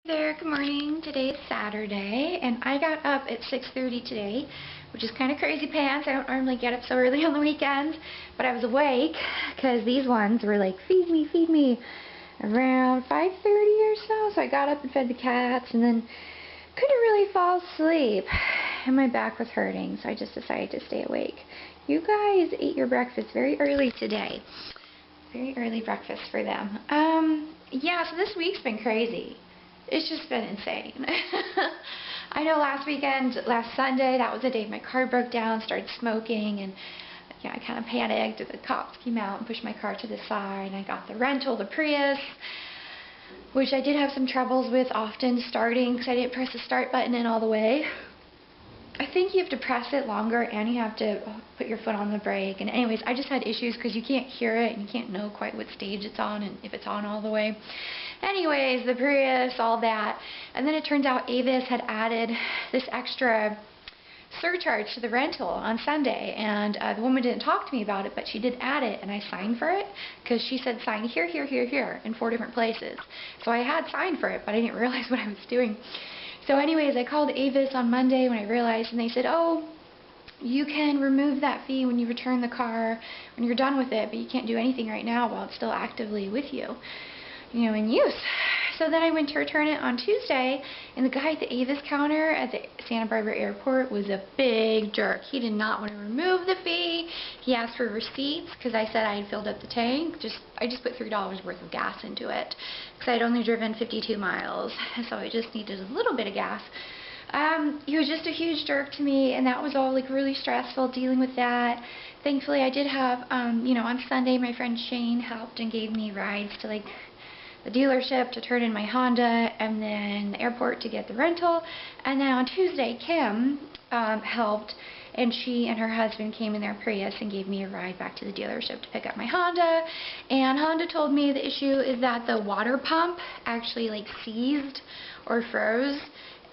There, good morning. Today is Saturday, and I got up at 6:30 today, which is kind of crazy pants. I don't normally get up so early on the weekends, but I was awake because these ones were like, feed me, around 5:30 or so. So I got up and fed the cats, and then couldn't really fall asleep, and my back was hurting, so I just decided to stay awake. You guys ate your breakfast very early today. Very early breakfast for them. Yeah, so this week's been crazy. It's just been insane. I know last Sunday, that was the day my car broke down, started smoking, and I kind of panicked. The cops came out and pushed my car to the side, and I got the rental, the Prius, which I did have some troubles with often starting because I didn't press the start button in all the way. I think you have to press it longer and you have to put your foot on the brake. And anyways, I just had issues because you can't hear it and you can't know quite what stage it's on and if it's on all the way. Anyways, the Prius, all that. And then it turns out Avis had added this extra surcharge to the rental on Sunday, and the woman didn't talk to me about it, but she did add it, and I signed for it because she said sign here, here, here, here in 4 different places. So I had signed for it, but I didn't realize what I was doing. So anyways, I called Avis on Monday when I realized, and they said, oh, you can remove that fee when you return the car, when you're done with it, but you can't do anything right now while it's still actively with you, in use. So then I went to return it on Tuesday, and the guy at the Avis counter at the Santa Barbara airport was a big jerk. He did not want to remove the fee. He asked for receipts because I said I had filled up the tank. I just put $3 worth of gas into it because I had only driven 52 miles, so I just needed a little bit of gas. He was just a huge jerk to me, and that was all like really stressful dealing with that. Thankfully, I did have, on Sunday my friend Shane helped and gave me rides to the dealership to turn in my Honda, and then the airport to get the rental. And then on Tuesday, Kim helped, and she and her husband came in their Prius and gave me a ride back to the dealership to pick up my Honda. And Honda told me the issue is that the water pump actually seized or froze,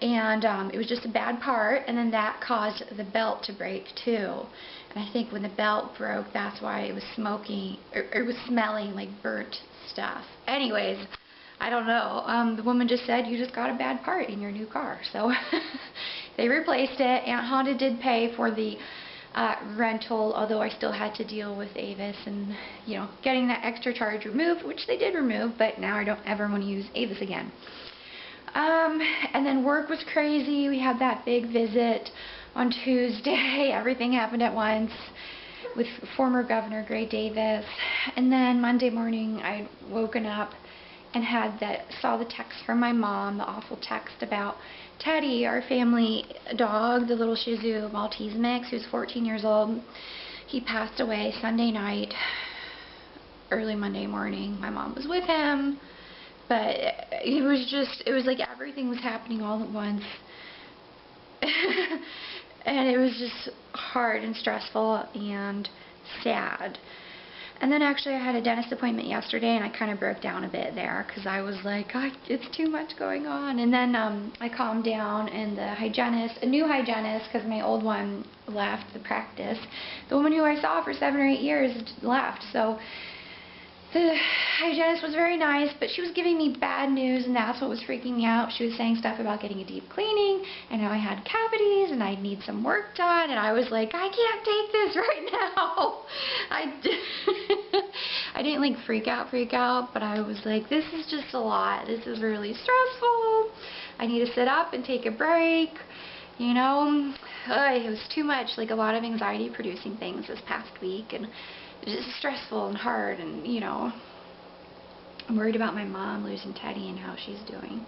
and it was just a bad part, and then that caused the belt to break too. And I think when the belt broke, that's why it was smoking, or it was smelling like burnt stuff. Anyways, I don't know. The woman just said, you just got a bad part in your new car. So they replaced it, and Honda did pay for the rental, although I still had to deal with Avis and, getting that extra charge removed, which they did remove, but now I don't ever want to use Avis again. And then work was crazy. We had that big visit on Tuesday. Everything happened at once with former Governor Gray Davis. And then Monday morning I'd woken up and saw the text from my mom, the awful text about Teddy, our family dog, the little Shih Tzu Maltese mix, who's 14 years old. He passed away Sunday night, early Monday morning. My mom was with him, but it was like everything was happening all at once. And it was just hard and stressful and sad. And then actually I had a dentist appointment yesterday, and I kind of broke down a bit there because I was like, it's too much going on. And then I calmed down, and the hygienist, a new hygienist, because my old one left the practice, the woman who I saw for 7 or 8 years left. So the hygienist was very nice, but she was giving me bad news, and that's what was freaking me out. She was saying stuff about getting a deep cleaning, and how I had cavities, and I'd need some work done, and I was like, I can't take this right now. I didn't freak out, but I was like, this is just a lot. This is really stressful. I need to sit up and take a break. It was too much, a lot of anxiety producing things this past week, and it's just stressful and hard, and I'm worried about my mom losing Teddy and how she's doing.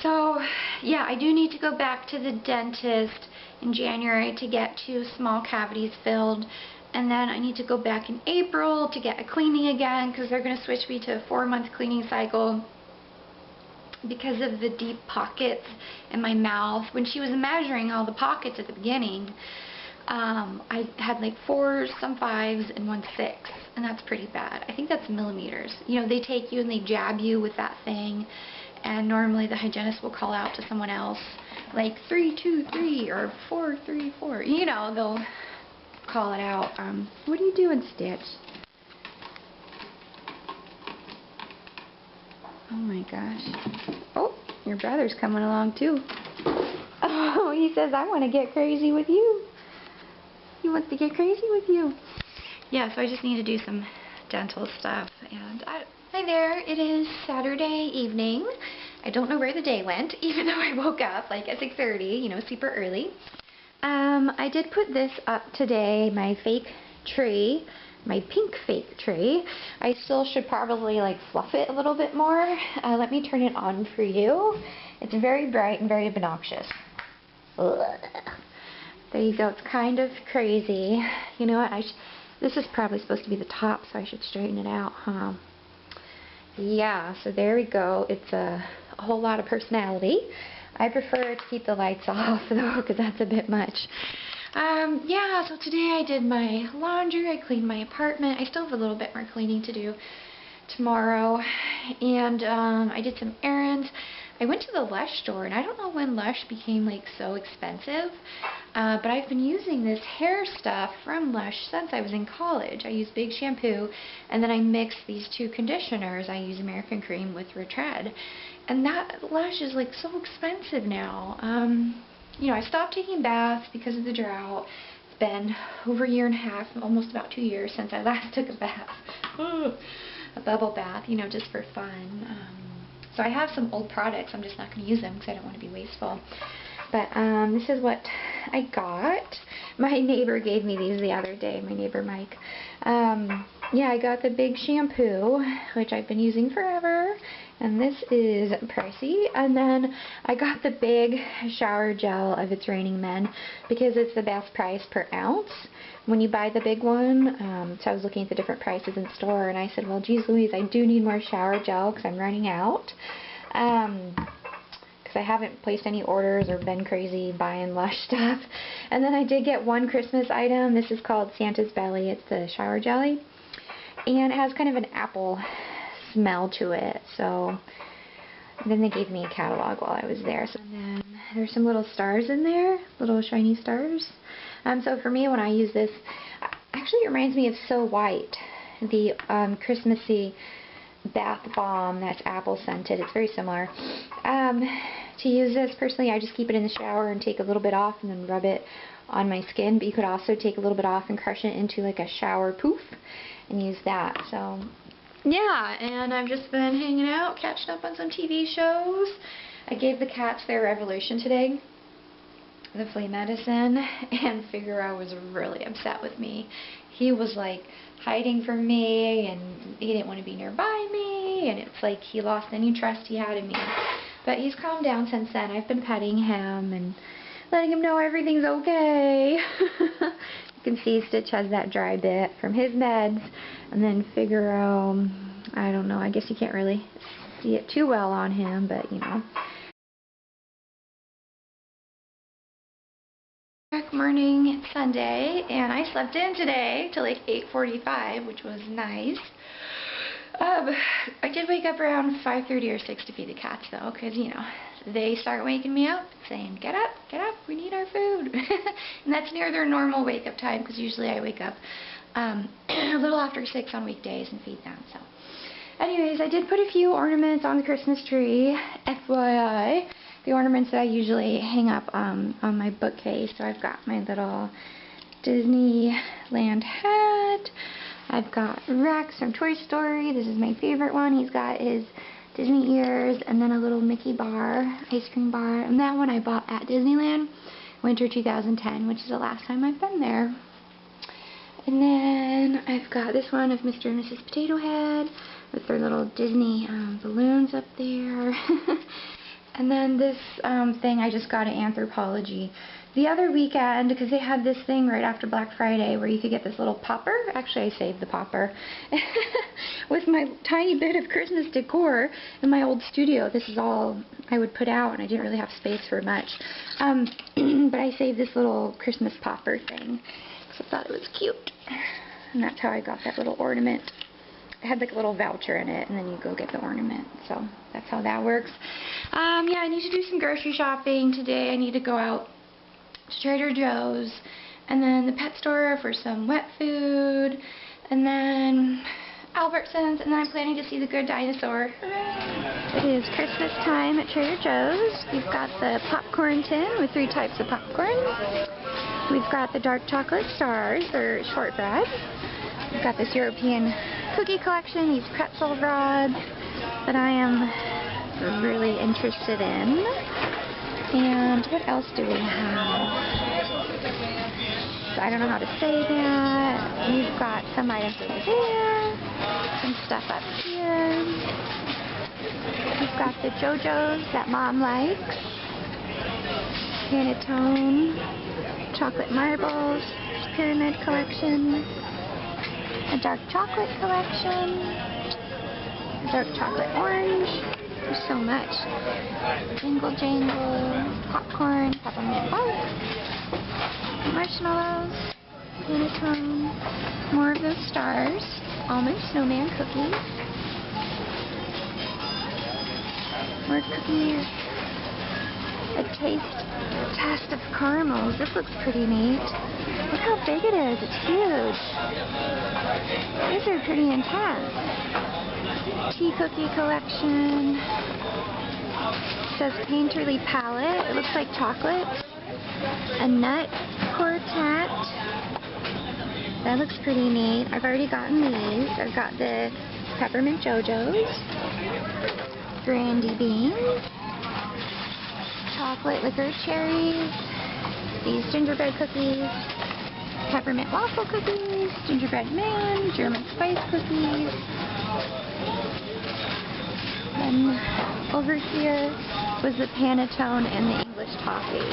So yeah, I do need to go back to the dentist in January to get 2 small cavities filled, and then I need to go back in April to get a cleaning again because they're going to switch me to a 4-month cleaning cycle because of the deep pockets in my mouth. When she was measuring all the pockets at the beginning, I had 4s, some 5s, and 1 6, and that's pretty bad. I think that's millimeters. They take you and they jab you with that thing, and normally the hygienist will call out to someone else, 3 2 3 or 4 3 4. They'll call it out. What are you doing, Stitch? Oh my gosh. Oh. Your brother's coming along too. Oh, he says, I want to get crazy with you. He wants to get crazy with you. Yeah, so I just need to do some dental stuff. And hi there, it is Saturday evening. I don't know where the day went, even though I woke up like at 6:30, you know, super early. I did put this up today, my fake tree, my pink fake tree. I still should probably like fluff it a little bit more. Let me turn it on for you. It's very bright and very obnoxious. Ugh. There you go. It's kind of crazy. You know what? This is probably supposed to be the top, so I should straighten it out, huh? Yeah, so there we go. It's a whole lot of personality. I prefer to keep the lights off, though, because that's a bit much. Yeah, so today I did my laundry. I cleaned my apartment. I still have a little bit more cleaning to do tomorrow. And I did some errands. I went to the LUSH store, and I don't know when LUSH became like so expensive, but I've been using this hair stuff from LUSH since I was in college. I use Big Shampoo, and then I mix these two conditioners. I use American Cream with Retread, and that LUSH is like so expensive now. You know, I stopped taking baths because of the drought. It's been over a year and a half, almost about 2 years since I last took a bath. A bubble bath, you know, just for fun. So I have some old products. I'm just not going to use them because I don't want to be wasteful. But this is what I got. My neighbor gave me these the other day, my neighbor Mike. Yeah, I got the Big Shampoo, which I've been using forever. And this is pricey. And then I got the big shower gel of It's Raining Men because it's the best price per ounce when you buy the big one. So I was looking at the different prices in the store, and I said, well, geez Louise, I do need more shower gel because I'm running out. Because I haven't placed any orders or been crazy buying LUSH stuff. And then I did get one Christmas item. This is called Santa's Belly. It's the shower jelly. And it has kind of an apple smell to it. So then they gave me a catalog while I was there. So then there's some little stars in there, little shiny stars. So for me, when I use this, actually it reminds me of So White, the Christmassy bath bomb that's apple scented. It's very similar. To use this, personally, I just keep it in the shower and take a little bit off and then rub it on my skin. But you could also take a little bit off and crush it into like a shower poof and use that. So yeah, and I've just been hanging out, catching up on some TV shows. I gave the cats their revolution today, the flea medicine, and Figaro was really upset with me. He was like hiding from me, and he didn't want to be nearby me, and it's like he lost any trust he had in me. But he's calmed down since then. I've been petting him and letting him know everything's okay. You can see Stitch has that dry bit from his meds, and then Figaro, I don't know, I guess you can't really see it too well on him, but you know. Good morning, it's Sunday, and I slept in today till like 8:45, which was nice. I did wake up around 5:30 or 6 to feed the cats though, because you know, they start waking me up saying, get up, we need our food. And that's near their normal wake up time, because usually I wake up a little after 6 on weekdays and feed them. So anyways, I did put a few ornaments on the Christmas tree, FYI. The ornaments that I usually hang up on my bookcase. So I've got my little Disneyland hat. I've got Rex from Toy Story. This is my favorite one. He's got his Disney ears, and then a little Mickey bar, ice cream bar. And that one I bought at Disneyland, winter 2010, which is the last time I've been there. And then I've got this one of Mr. and Mrs. Potato Head with their little Disney balloons up there. And then this thing I just got at Anthropologie the other weekend, because they had this thing right after Black Friday where you could get this little popper. Actually, I saved the popper with my tiny bit of Christmas decor in my old studio. This is all I would put out, and I didn't really have space for much. But I saved this little Christmas popper thing because I thought it was cute. And that's how I got that little ornament. It had like a little voucher in it, and then you go get the ornament. So that's how that works. Yeah, I need to do some grocery shopping today. I need to go out to Trader Joe's, and then the pet store for some wet food, and then Albertsons, and then I'm planning to see the Good Dinosaur. It is Christmas time at Trader Joe's. We've got the popcorn tin with 3 types of popcorn. We've got the dark chocolate stars, or shortbread. We've got this European cookie collection, these pretzel rods that I am really interested in. And what else do we have? I don't know how to say that. We've got some items over there, some stuff up here. We've got the JoJo's that Mom likes, Panettone, chocolate marbles, pyramid collection, a dark chocolate collection, a dark chocolate orange. There's so much. Jingle Jangle, popcorn, peppermint bark, marshmallows, Panettone, more of those stars, almond snowman cookies, more cookies, a taste test of caramels. This looks pretty neat. Look how big it is. It's huge. These are pretty intense. Tea cookie collection. It says Painterly Palette. It looks like chocolate. A nut quartet. That looks pretty neat. I've already gotten these. I've got the peppermint JoJo's, brandy beans, chocolate liquor cherries, these gingerbread cookies, peppermint waffle cookies, gingerbread man, German spice cookies. And over here was the Panettone and the English toffee.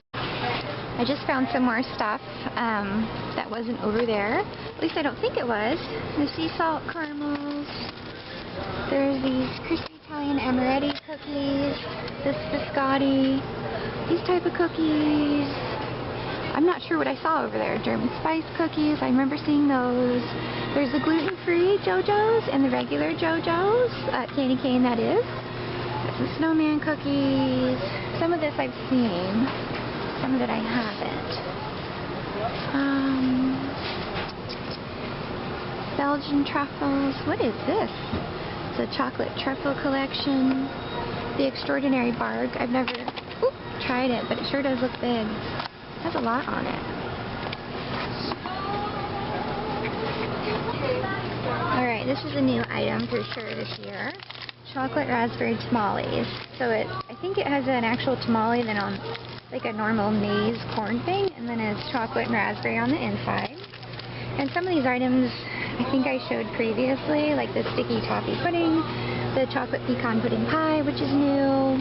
I just found some more stuff that wasn't over there. At least I don't think it was. The sea salt caramels. There's these crispy Italian amaretti cookies. This biscotti. These type of cookies. I'm not sure what I saw over there. German spice cookies. I remember seeing those. There's the gluten-free JoJo's and the regular JoJo's. Candy cane, that is. There's the snowman cookies. Some of this I've seen. Some that I haven't. Belgian truffles. What is this? It's a chocolate truffle collection. The Extraordinary Barg. I've never tried it, but it sure does look big. It has a lot on it. Alright, this is a new item for sure this year. Chocolate raspberry tamales. So I think it has an actual tamale then on like a normal maize corn thing, and then it's chocolate and raspberry on the inside. And some of these items I think I showed previously, like the sticky toffee pudding, the chocolate pecan pudding pie, which is new.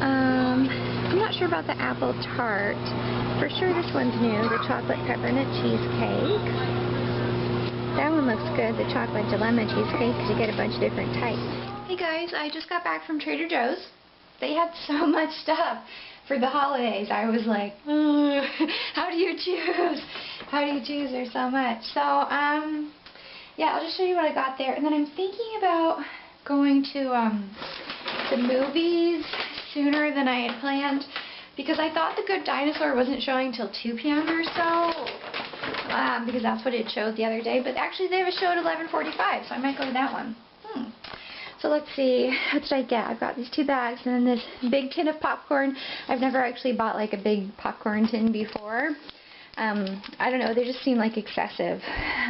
I'm not sure about the apple tart. For sure this one's new, the chocolate peppermint cheesecake. That one looks good, the chocolate dilemma cheesecake, because you get a bunch of different types. Hey guys, I just got back from Trader Joe's. They had so much stuff for the holidays. I was like, how do you choose? How do you choose? There's so much. So, yeah, I'll just show you what I got there. And then I'm thinking about going to the movies sooner than I had planned, because I thought the Good Dinosaur wasn't showing till 2 p.m. or so, because that's what it showed the other day. But actually they have a show at 11:45, so I might go to that one. So let's see, what did I get? I've got these 2 bags and then this big tin of popcorn. I've never actually bought like a big popcorn tin before. I don't know, they just seem like excessive.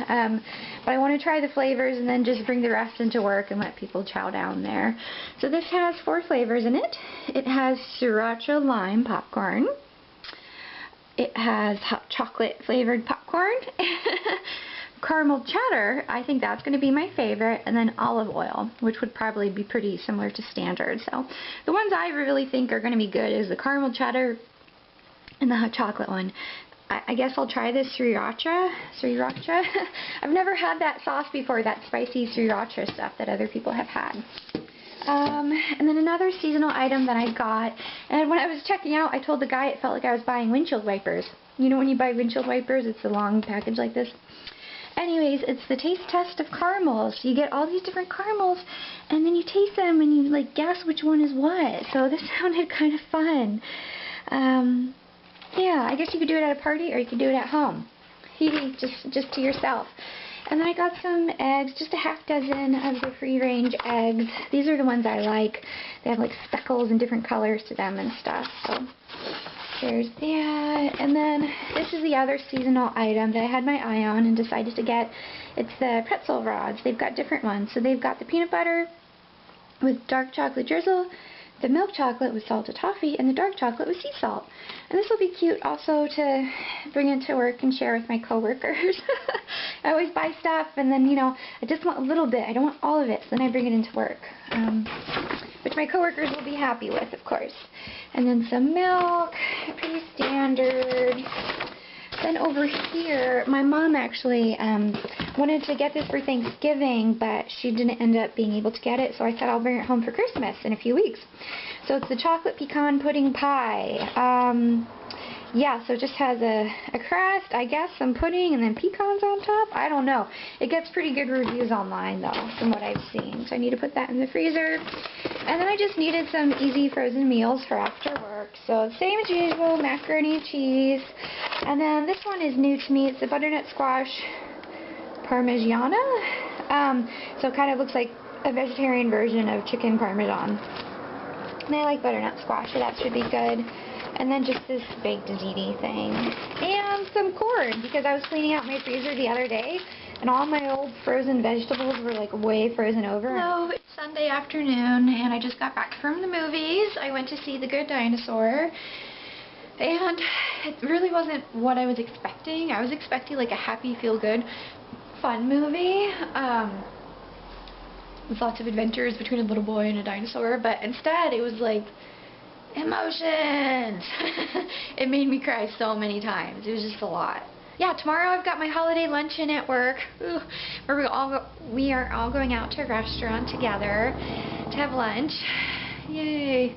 But I want to try the flavors and then just bring the rest into work and let people chow down there. So this has 4 flavors in it. It has sriracha lime popcorn. It has hot chocolate flavored popcorn. Caramel cheddar, I think that's going to be my favorite, and then olive oil, which would probably be pretty similar to standard. So the ones I really think are going to be good is the caramel cheddar and the hot chocolate one. I guess I'll try this sriracha. I've never had that sauce before, that spicy sriracha stuff that other people have had. And then another seasonal item that I got, and when I was checking out, I told the guy it felt like I was buying windshield wipers. You know when you buy windshield wipers, it's a long package like this. Anyways, it's the taste test of caramels. You get all these different caramels, and then you taste them, and you like guess which one is what. So this sounded kind of fun. Yeah, I guess you could do it at a party, or you could do it at home. Just to yourself. And then I got some eggs, just a half dozen of the free-range eggs. These are the ones I like. They have like speckles and different colors to them and stuff. So there's that. And then this is the other seasonal item that I had my eye on and decided to get. It's the pretzel rods. They've got different ones. So they've got the peanut butter with dark chocolate drizzle, the milk chocolate with salted toffee, and the dark chocolate with sea salt. And this will be cute also to bring into work and share with my coworkers. I always buy stuff and then, you know, I just want a little bit. I don't want all of it, so then I bring it into work. Which my coworkers will be happy with, of course. And then some milk, pretty standard. Then over here, my mom actually wanted to get this for Thanksgiving, but she didn't end up being able to get it, so I said I'll bring it home for Christmas in a few weeks. So it's the chocolate pecan pudding pie. Yeah, so it just has a crust, I guess, some pudding, and then pecans on top. I don't know. It gets pretty good reviews online, though, from what I've seen. So I need to put that in the freezer. And then I just needed some easy frozen meals for after work. So same as usual, macaroni and cheese. And then this one is new to me. It's the butternut squash parmigiana. So it kind of looks like a vegetarian version of chicken parmesan. And I like butternut squash, so that should be good. And then just this baked ziti thing. And some corn, because I was cleaning out my freezer the other day, and all my old frozen vegetables were like way frozen over. Hello, it's Sunday afternoon, and I just got back from the movies. I went to see The Good Dinosaur, and it really wasn't what I was expecting. I was expecting like a happy, feel-good, fun movie. With lots of adventures between a little boy and a dinosaur, but instead it was like emotions. It made me cry so many times. It was just a lot. Yeah, tomorrow I've got my holiday luncheon at work. Ooh, where we are all going out to a restaurant together to have lunch. Yay.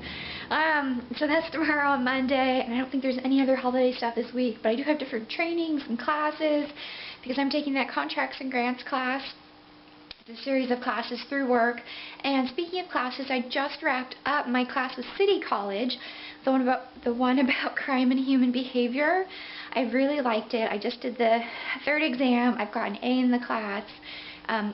So that's tomorrow on Monday, and I don't think there's any other holiday stuff this week, but I do have different trainings and classes because I'm taking that contracts and grants class. A series of classes through work. And speaking of classes, I just wrapped up my class with City College, the one about crime and human behavior. I really liked it. I just did the third exam. I've got an A in the class.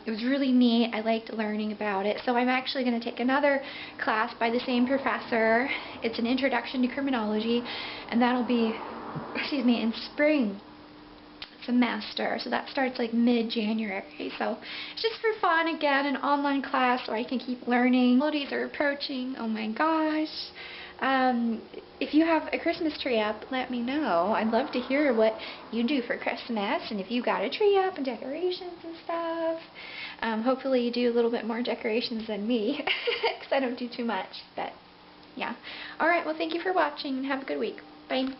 It was really neat. I liked learning about it. So I'm actually going to take another class by the same professor. It's an introduction to criminology, and that'll be, in spring semester, so that starts like mid-January. So it's just for fun, again, an online class so I can keep learning. Holidays are approaching. Oh my gosh. If you have a Christmas tree up, let me know. I'd love to hear what you do for Christmas, and if you got a tree up and decorations and stuff. Hopefully you do a little bit more decorations than me, because I don't do too much, but yeah. Alright, well, thank you for watching, and have a good week. Bye.